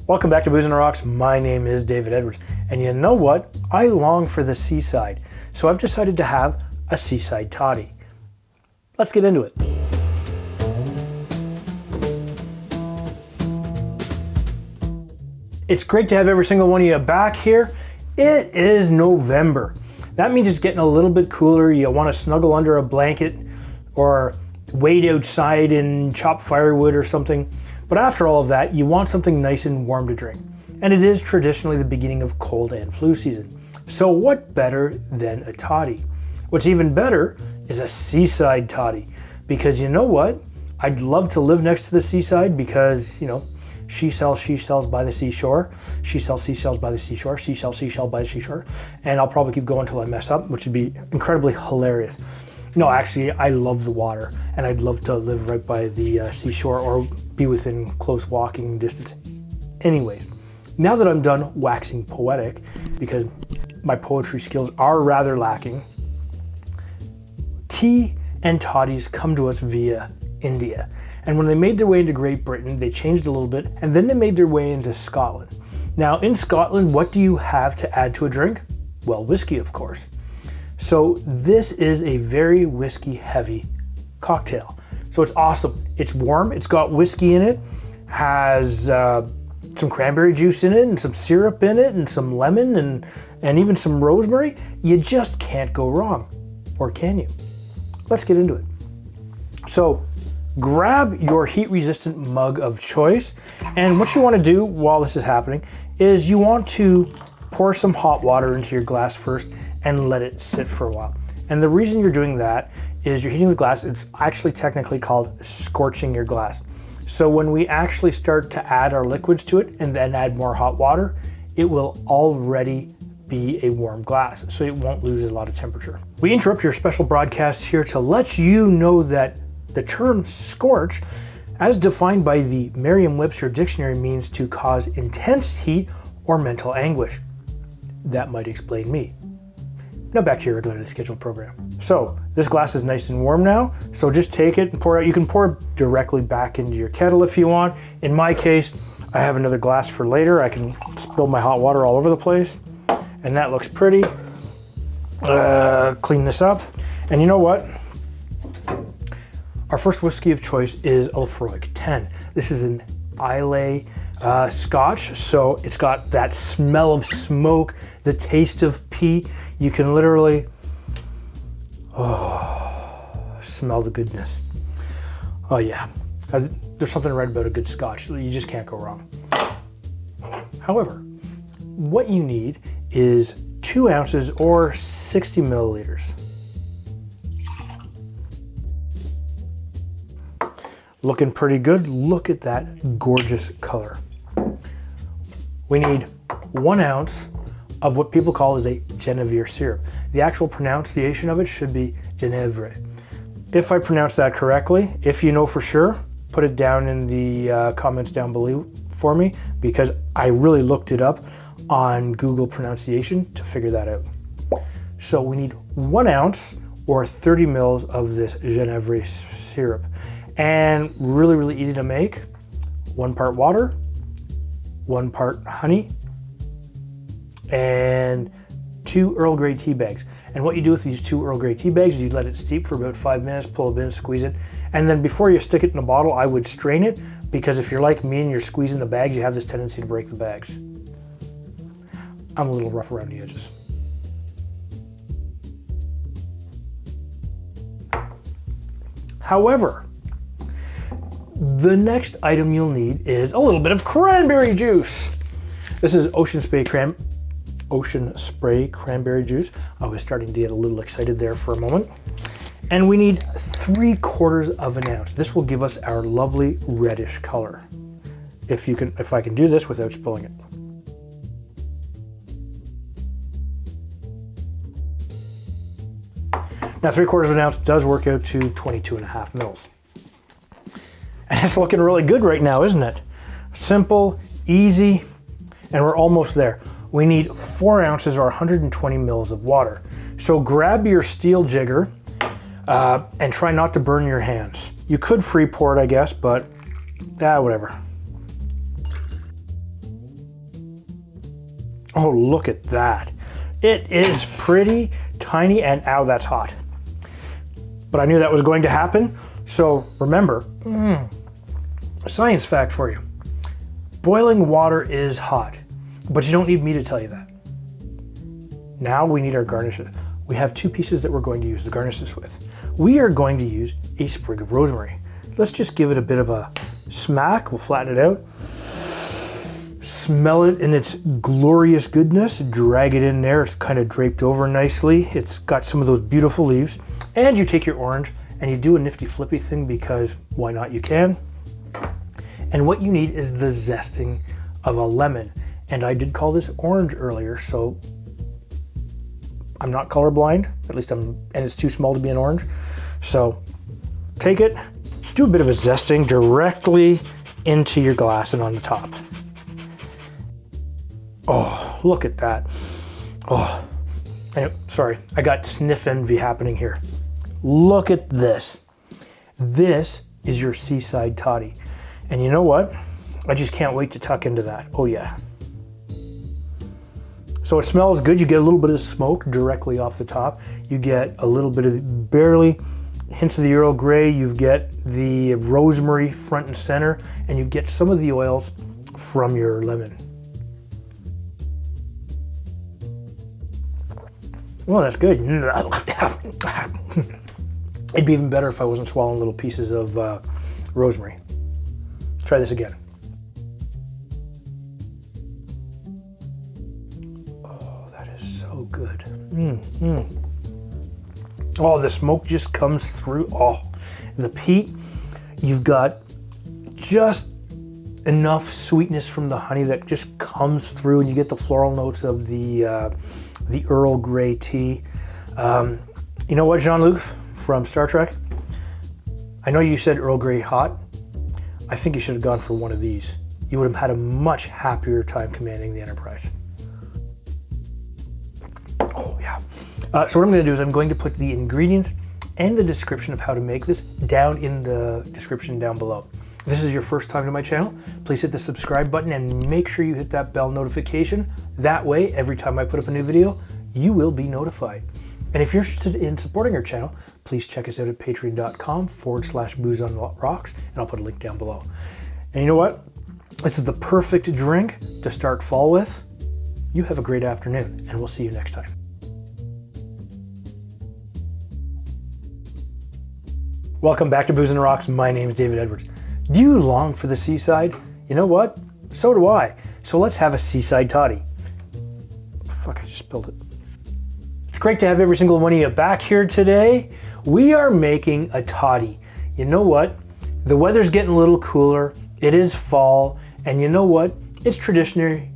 Welcome back to Booze on the Rocks. My name is David Edwards, and you know what? I long for the seaside, so I've decided to have a Seaside Toddy. Let's get into it. It's great to have every single one of you back here. It is November. That means it's getting a little bit cooler. You want to snuggle under a blanket or wait outside and chop firewood or something. But after all of that, you want something nice and warm to drink. And it is traditionally the beginning of cold and flu season. So what better than a toddy? What's even better is a Seaside Toddy. Because you know what? I'd love to live next to the seaside because, you know, she sells seashells by the seashore. She sells seashells by the seashore. She sells seashell by the seashore. And I'll probably keep going until I mess up, which would be incredibly hilarious. No, actually, I love the water, and I'd love to live right by the seashore or be within close walking distance. Anyways, now that I'm done waxing poetic, because my poetry skills are rather lacking, tea and toddies come to us via India. And when they made their way into Great Britain, they changed a little bit, and then they made their way into Scotland. Now, in Scotland, what do you have to add to a drink? Well, whiskey, of course. So this is a very whiskey heavy cocktail. So it's awesome. It's warm, it's got whiskey in it, has some cranberry juice in it and some syrup in it and some lemon and even some rosemary. You just can't go wrong. Or can you? Let's get into it. So grab your heat resistant mug of choice. And what you want to do while this is happening is you want to pour some hot water into your glass first and let it sit for a while. And the reason you're doing that is you're heating the glass. It's actually technically called scorching your glass. So when we actually start to add our liquids to it and then add more hot water, it will already be a warm glass, so it won't lose a lot of temperature. We interrupt your special broadcast here to let you know that the term scorch, as defined by the Merriam-Webster dictionary, means to cause intense heat or mental anguish. That might explain me. Now back to your regularly scheduled program. So this glass is nice and warm now, so just take it and pour it out. You can pour it directly back into your kettle if you want. In my case, I have another glass for later. I can spill my hot water all over the place, and that looks pretty. Clean this up. And you know what? Our first whiskey of choice is Laphroig 10. This is an Islay Scotch, so it's got that smell of smoke, the taste of peat. You can literally smell the goodness. Oh yeah, there's something right about a good Scotch. You just can't go wrong. However, what you need is 2 ounces or 60 milliliters. Looking pretty good. Look at that gorgeous color. We need 1 ounce of what people call is a Genièvre Syrup. The actual pronunciation of it should be Genièvre. If I pronounce that correctly, if you know for sure, put it down in the comments down below for me, because I really looked it up on Google pronunciation to figure that out. So we need 1 ounce or 30 mils of this Genièvre Syrup. And really, really easy to make. 1 part water, 1 part honey, and 2 Earl Grey tea bags. And what you do with these 2 Earl Grey tea bags is you let it steep for about 5 minutes, pull it in, squeeze it. And then before you stick it in a bottle, I would strain it, because if you're like me and you're squeezing the bags, you have this tendency to break the bags. I'm a little rough around the edges. However, the next item you'll need is a little bit of cranberry juice. This is Ocean Spray Cranberry Juice. I was starting to get a little excited there for a moment. And we need 3/4 of an ounce. This will give us our lovely reddish color. If I can do this without spilling it. Now 3/4 of an ounce does work out to 22.5 mils. And it's looking really good right now, isn't it? Simple, easy, and we're almost there. We need 4 ounces or 120 mils of water. So grab your steel jigger and try not to burn your hands. You could free pour it, I guess, but whatever. Oh, look at that. It is pretty tiny, and ow, that's hot. But I knew that was going to happen. So remember, a science fact for you. Boiling water is hot, but you don't need me to tell you that. Now we need our garnishes. We have 2 pieces that we're going to use the garnishes with. We are going to use a sprig of rosemary. Let's just give it a bit of a smack. We'll flatten it out. Smell it in its glorious goodness. Drag it in there. It's kind of draped over nicely. It's got some of those beautiful leaves. And you take your orange and you do a nifty flippy thing, because why not, you can. And what you need is the zesting of a lemon. And I did call this orange earlier, so I'm not colorblind, at least and it's too small to be an orange. So take it, do a bit of a zesting directly into your glass and on the top. Oh, look at that. Oh, sorry, I got sniff envy happening here. Look at this. This is your Seaside Toddy. And you know what? I just can't wait to tuck into that. Oh yeah. So it smells good. You get a little bit of smoke directly off the top. You get a little bit of barely hints of the Earl Grey. You get the rosemary front and center, and you get some of the oils from your lemon. Well, that's good. It'd be even better if I wasn't swallowing little pieces of rosemary. Try this again. Oh, that is so good. Oh, the smoke just comes through. Oh, the peat, you've got just enough sweetness from the honey that just comes through, and you get the floral notes of the Earl Grey Tea. You know what, Jean-Luc from Star Trek? I know you said Earl Grey hot. I think you should have gone for one of these. You would have had a much happier time commanding the Enterprise. Oh yeah. So what I'm going to do is I'm going to put the ingredients and the description of how to make this down in the description down below. If this is your first time to my channel, please hit the subscribe button and make sure you hit that bell notification. That way, every time I put up a new video, you will be notified. And if you're interested in supporting our channel, please check us out at patreon.com/boozeonrocks, and I'll put a link down below. And you know what? This is the perfect drink to start fall with. You have a great afternoon, and we'll see you next time. Welcome back to Booze on the Rocks. My name is David Edwards. Do you long for the seaside? You know what? So do I. So let's have a Seaside Toddy. Fuck, I just spilled it. It's great to have every single one of you back here today. We are making a toddy. You know what? The weather's getting a little cooler. It is fall. And you know what? It's traditionary.